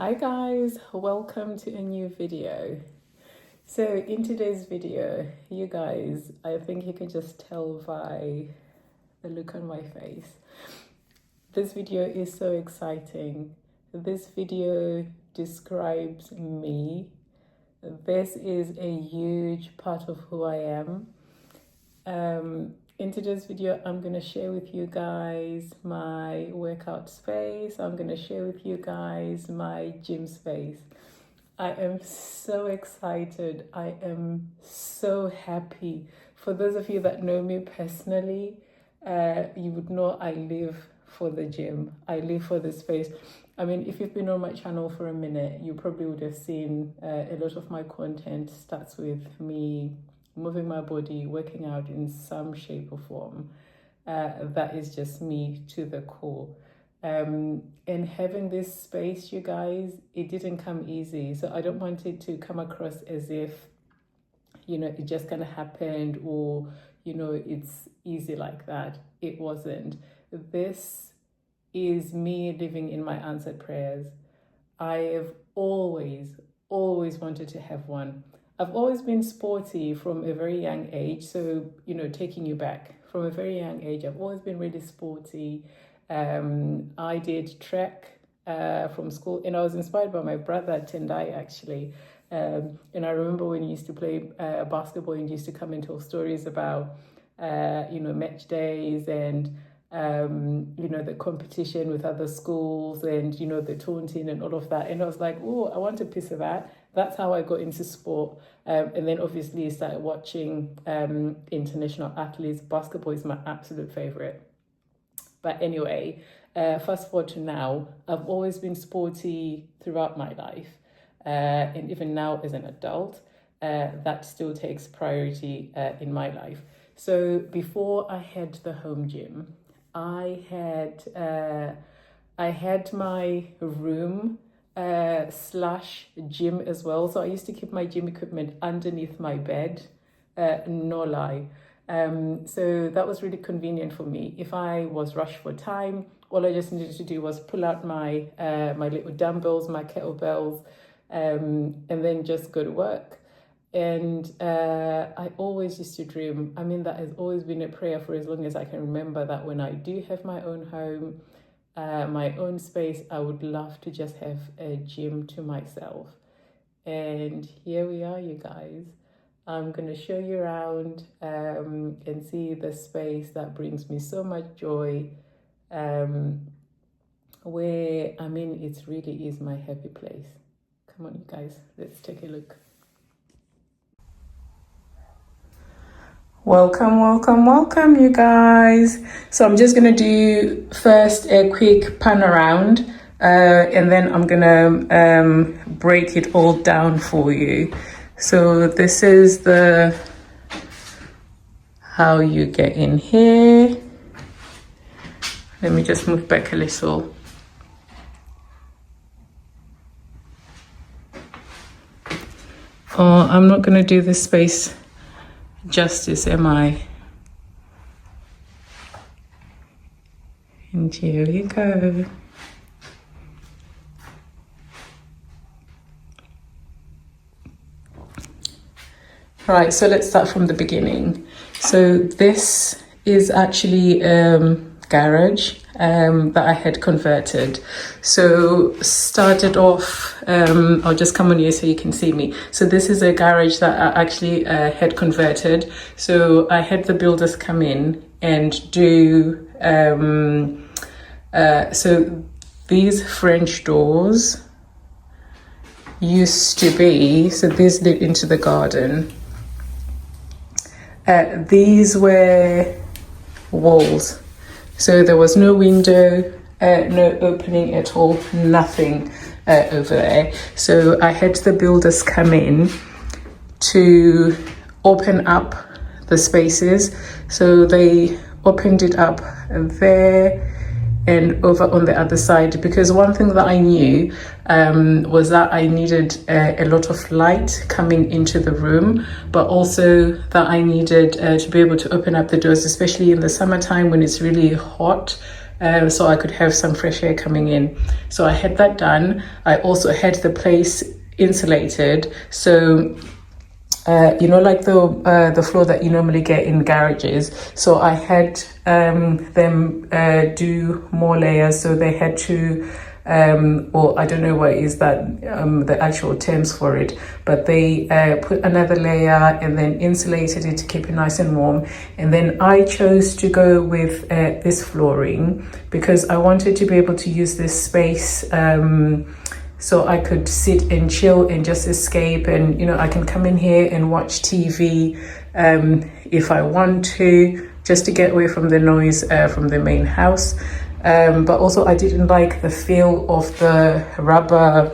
Hi guys, welcome to a new video. So in today's video, you guys, I think you can just tell by the look on my face. This video is so exciting. This video describes me. This is a huge part of who I am. In today's video, I'm going to share with you guys my workout space. I'm going to share with you guys my gym space. I am so excited. I am so happy. For those of you that know me personally, you would know I live for the gym. I live for the space. I mean, if you've been on my channel for a minute, you probably would have seen a lot of my content starts with me moving my body, working out in some shape or form. That is just me to the core. And having this space, you guys, it didn't come easy. So I don't want it to come across as if, it just kind of happened or, it's easy like that. It wasn't. This is me living in my answered prayers. I have always wanted to have one. I've always been sporty from a very young age. So, taking you back from a very young age, I've always been really sporty. I did track from school, and I was inspired by my brother Tendai actually. And I remember when he used to play basketball and used to come and tell stories about, match days and, the competition with other schools and, the taunting and all of that. And I was like, oh, I want a piece of that. That's how I got into sport. And then obviously started watching international athletes. Basketball is my absolute favorite. But anyway, fast forward to now, I've always been sporty throughout my life. And even now as an adult, that still takes priority in my life. So before I had the home gym, I had my room / gym as well. So I used to keep my gym equipment underneath my bed, no lie. So that was really convenient for me. If I was rushed for time, all I just needed to do was pull out my little dumbbells, my kettlebells, and then just go to work. And I always used to dream. I mean, that has always been a prayer for as long as I can remember, that when I do have my own home, my own space, I would love to just have a gym to myself. And here we are, you guys. I'm going to show you around and see the space that brings me so much joy, where, it really is my happy place. Come on, you guys, let's take a look. Welcome, you guys. So I'm just going to do first a quick pan around, and then I'm going to break it all down for you. So this is how you get in here. Let me just move back a little. Oh, I'm not going to do this space justice, am I? And here we go. All right, so let's start from the beginning. So this is actually garage that I had converted. So started off, I'll just come on here so you can see me. So this is a garage that I actually had converted. So I had the builders come in and do, so these French doors used to be, so these lit into the garden. These were walls. So there was no window, no opening at all, nothing over there. So I had the builders come in to open up the spaces. So they opened it up there and over on the other side, because one thing that I knew was that I needed a lot of light coming into the room, but also that I needed to be able to open up the doors, especially in the summertime when it's really hot. so I could have some fresh air coming in. So I had that done. I also had the place insulated, so you know, like the floor that you normally get in garages. So I had them do more layers, so they had to or I don't know what is that the actual terms for it, but they put another layer and then insulated it to keep it nice and warm. And then I chose to go with this flooring because I wanted to be able to use this space so I could sit and chill and just escape, and you know, I can come in here and watch TV if I want to, just to get away from the noise from the main house. But also I didn't like the feel of the rubber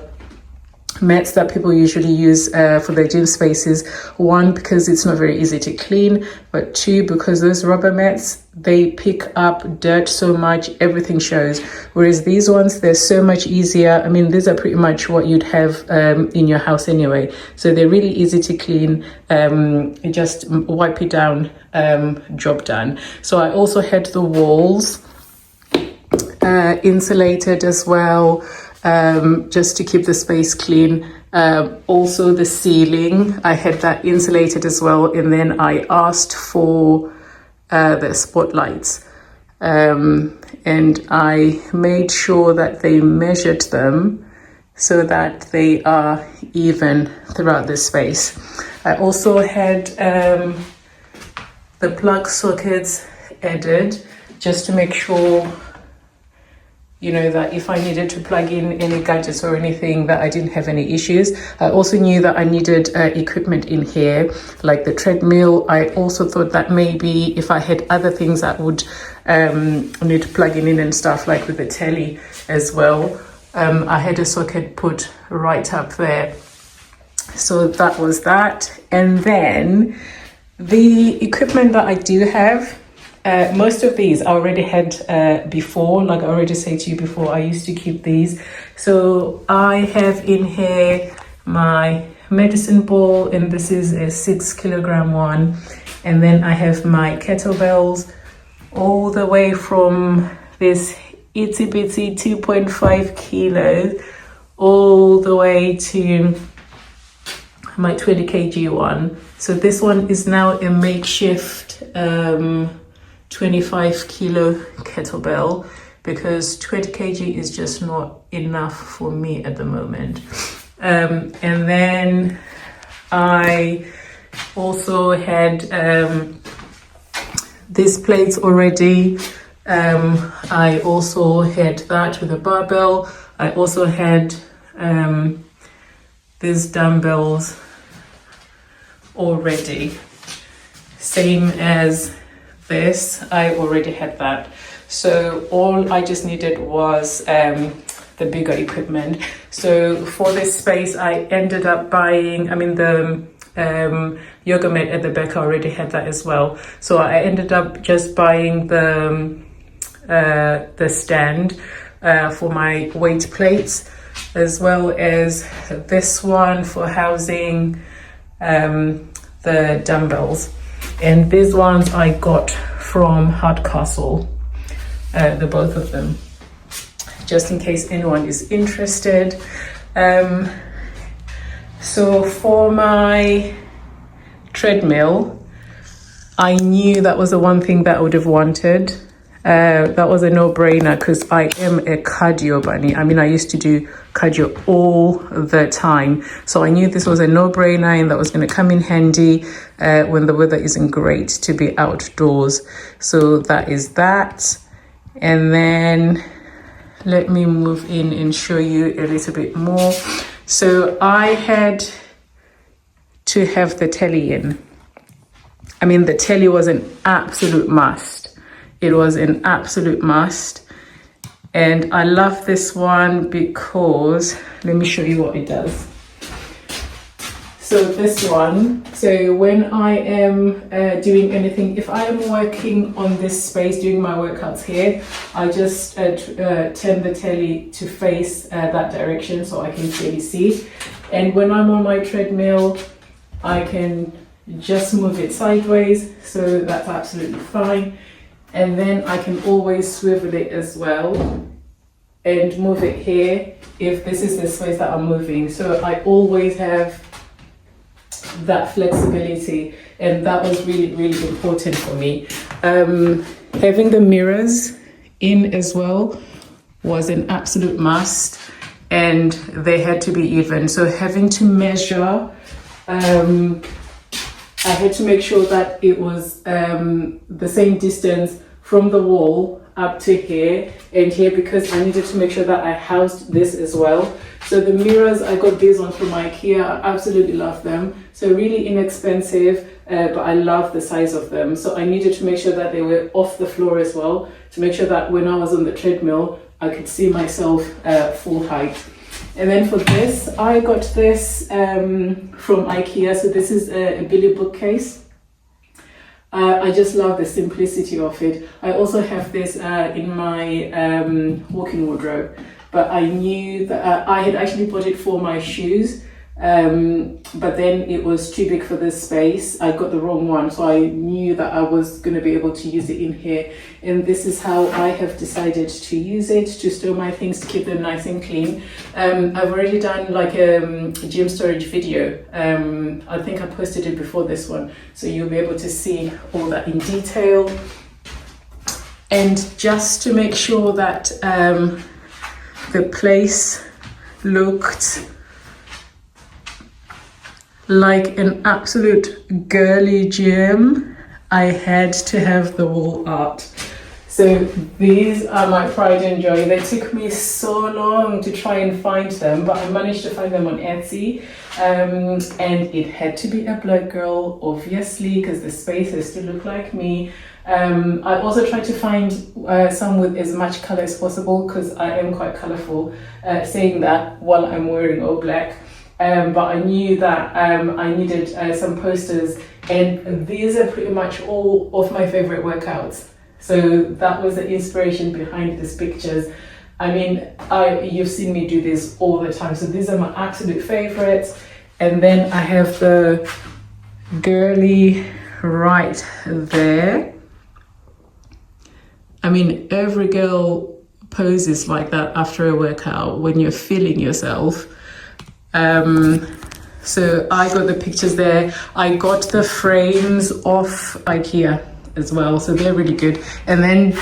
mats that people usually use for their gym spaces. One, because it's not very easy to clean, but two, because those rubber mats, they pick up dirt so much, everything shows. Whereas these ones, they're so much easier. I mean, these are pretty much what you'd have in your house anyway. So they're really easy to clean, just wipe it down, job done. So I also had the walls insulated as well, just to keep the space clean. Also the ceiling, I had that insulated as well, and then I asked for the spotlights, and I made sure that they measured them so that they are even throughout the space. I also had the plug sockets added just to make sure, you know, that if I needed to plug in any gadgets or anything, that I didn't have any issues. I also knew that I needed equipment in here, like the treadmill. I also thought that maybe if I had other things that would need to plug in and stuff, like with the telly as well. I had a socket put right up there. So that was that. And then the equipment that I do have, most of these I already had before. Like I already said to you before, I used to keep these. So I have in here my medicine ball, and this is a 6 kilogram one. And then I have my kettlebells, all the way from this itsy bitsy 2.5 kilos all the way to my 20 kg one. So this one is now a makeshift 25 kilo kettlebell, because 20 kg is just not enough for me at the moment. And then I also had these plates already. I also had that with a barbell. I also had these dumbbells already, same as this. I already had that. So all I just needed was the bigger equipment. So for this space, I ended up buying, I mean, the yoga mat at the back, I already had that as well. So I ended up just buying the stand for my weight plates, as well as this one for housing the dumbbells. And these ones I got from Hardcastle, the both of them, just in case anyone is interested. So for my treadmill, I knew that was the one thing that I would have wanted. That was a no-brainer because I am a cardio bunny. I mean, I used to do cardio all the time. So I knew this was a no-brainer and that was going to come in handy when the weather isn't great to be outdoors. So that is that. And then let me move in and show you a little bit more. So I had to have the telly in. I mean, the telly was an absolute must. It was an absolute must. And I love this one because, let me show you what it does. So this one, so when I am doing anything, if I am working on this space, doing my workouts here, I just turn the telly to face that direction so I can clearly see. And when I'm on my treadmill, I can just move it sideways, so that's absolutely fine. And then I can always swivel it as well and move it here if this is the space that I'm moving. So I always have that flexibility, and that was really, really important for me. Having the mirrors in as well was an absolute must, and they had to be even. So having to measure, I had to make sure that it was the same distance from the wall up to here and here, because I needed to make sure that I housed this as well. So the mirrors, I got these ones from IKEA. I absolutely love them. So really inexpensive, but I love the size of them. So I needed to make sure that they were off the floor as well, to make sure that when I was on the treadmill, I could see myself full height. And then for this, I got this from IKEA. So this is a Billy bookcase. I just love the simplicity of it. I also have this in my walk-in wardrobe, but I knew that I had actually bought it for my shoes, but then it was too big for this space. I got the wrong one, so I knew that I was going to be able to use it in here. And this is how I have decided to use it, to store my things, to keep them nice and clean. I've already done like a gym storage video. I think I posted it before this one, so you'll be able to see all that in detail. And just to make sure that the place looked like an absolute girly gym, I had to have the wall art. So these are my pride and joy. They took me so long to try and find them, but I managed to find them on Etsy. And it had to be a black girl, obviously, because the space has to look like me. I also tried to find some with as much color as possible, because I am quite colorful, saying that while I'm wearing all black. But I knew that I needed some posters, and these are pretty much all of my favorite workouts. So that was the inspiration behind these pictures. I mean, you've seen me do this all the time. So these are my absolute favorites. And then I have the girly right there. I mean, every girl poses like that after a workout when you're feeling yourself. So I got the pictures there. I got the frames off IKEA as well, so they're really good. And then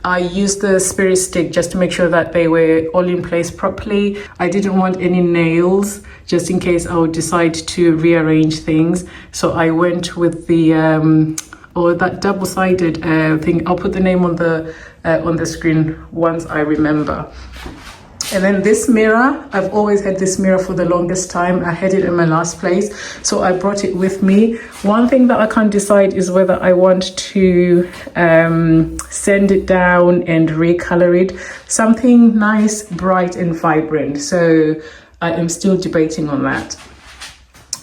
I used the spirit stick just to make sure that they were all in place properly. I didn't want any nails, just in case I would decide to rearrange things. So I went with the or that double-sided thing. I'll put the name on the screen once I remember. And then this mirror, I've always had this mirror for the longest time. I had it in my last place, so I brought it with me. One thing that I can't decide is whether I want to sand it down and recolor it. Something nice, bright and vibrant. So I am still debating on that.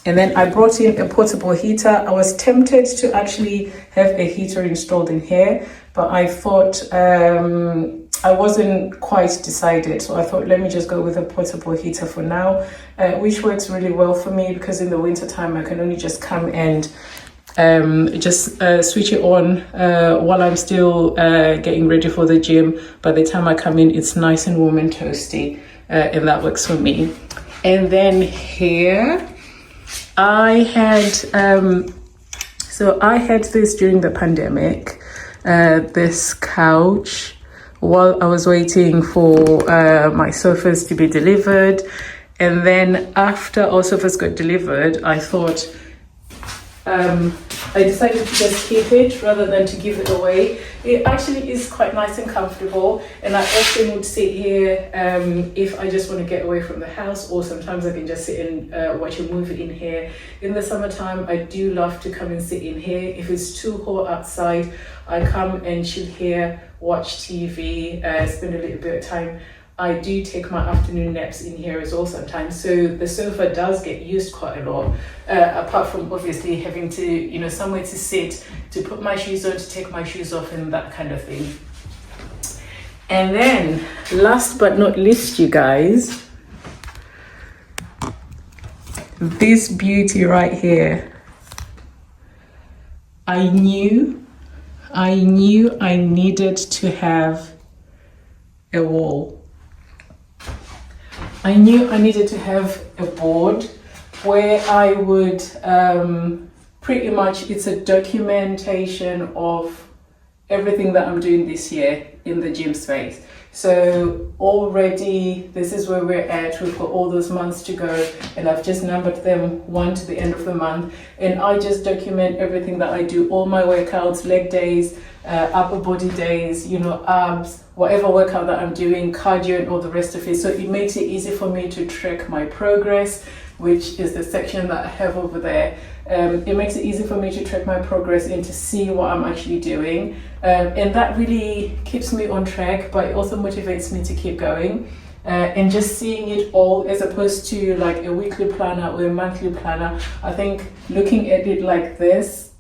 And then I brought in a portable heater. I was tempted to actually have a heater installed in here, but I thought I wasn't quite decided. So I thought, let me just go with a portable heater for now, which works really well for me, because in the winter time, I can only just come and just switch it on while I'm still getting ready for the gym. By the time I come in, it's nice and warm and toasty, and that works for me. And then here, I had, so I had this during the pandemic, this couch, while I was waiting for my sofas to be delivered. And then after our sofas got delivered, I thought, I decided to just keep it rather than to give it away. It actually is quite nice and comfortable, and I often would sit here if I just want to get away from the house, or sometimes I can just sit and watch a movie in here. In the summertime, I do love to come and sit in here. If it's too hot outside, I come and chill here, watch TV, spend a little bit of time. I do take my afternoon naps in here as well sometimes. So the sofa does get used quite a lot, apart from obviously having to, you know, somewhere to sit, to put my shoes on, to take my shoes off and that kind of thing. And then last but not least, you guys, this beauty right here. I knew I knew I needed to have a wall. I knew I needed to have a board where I would pretty much, it's a documentation of everything that I'm doing this year in the gym space. So already this is where we're at. We've got all those months to go, and I've just numbered them 1 to the end of the month, and I just document everything that I do, all my workouts, leg days, upper body days, you know, abs, whatever workout that I'm doing, cardio and all the rest of it. So it makes it easy for me to track my progress, which is the section that I have over there. It makes it easy for me to track my progress and to see what I'm actually doing. And that really keeps me on track, but it also motivates me to keep going. And just seeing it all as opposed to like a weekly planner or a monthly planner, I think looking at it like this,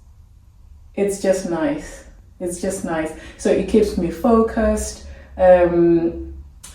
it's just nice. It's just nice. So it keeps me focused.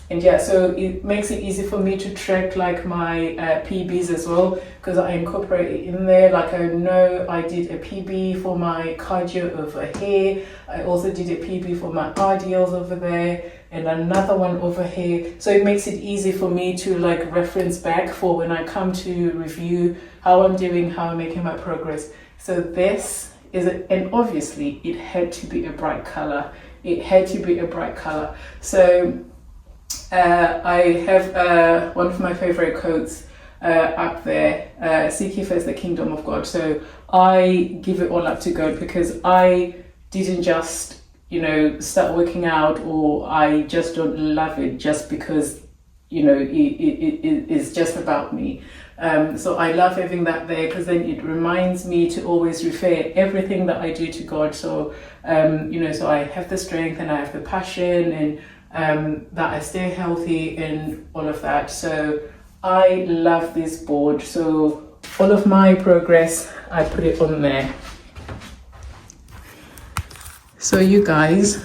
And yeah, so it makes it easy for me to track like my PBs as well, because I incorporate it in there. Like I know I did a PB for my cardio over here. I also did a PB for my RDLs over there and another one over here. So it makes it easy for me to like reference back for when I come to review how I'm doing, how I'm making my progress. So this is it, and obviously it had to be a bright color. It had to be a bright color. So I have one of my favorite quotes up there, seek ye first the kingdom of God. So I give it all up to God, because I didn't just, you know, start working out, or I just don't love it just because, you know, it's just about me. So I love having that there, because then it reminds me to always refer everything that I do to God. So, you know, so I have the strength and I have the passion, and that I stay healthy and all of that. So I love this board. So all of my progress, I put it on there. So you guys,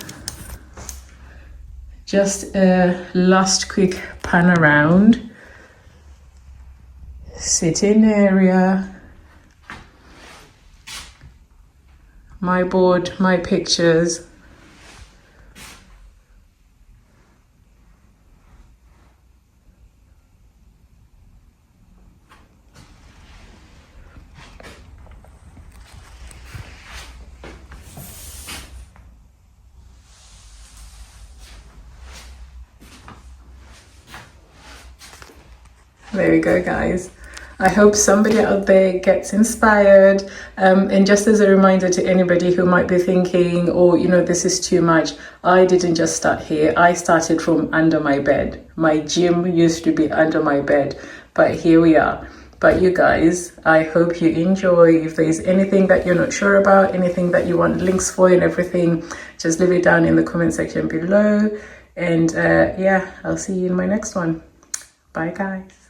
just a last quick pan around, sitting area, my board, my pictures. There we go, guys. I hope somebody out there gets inspired. And just as a reminder to anybody who might be thinking, oh, you know, this is too much. I didn't just start here. I started from under my bed. My gym used to be under my bed, but here we are. But you guys, I hope you enjoy. If there's anything that you're not sure about, anything that you want links for and everything, just leave it down in the comment section below. And yeah, I'll see you in my next one. Bye, guys.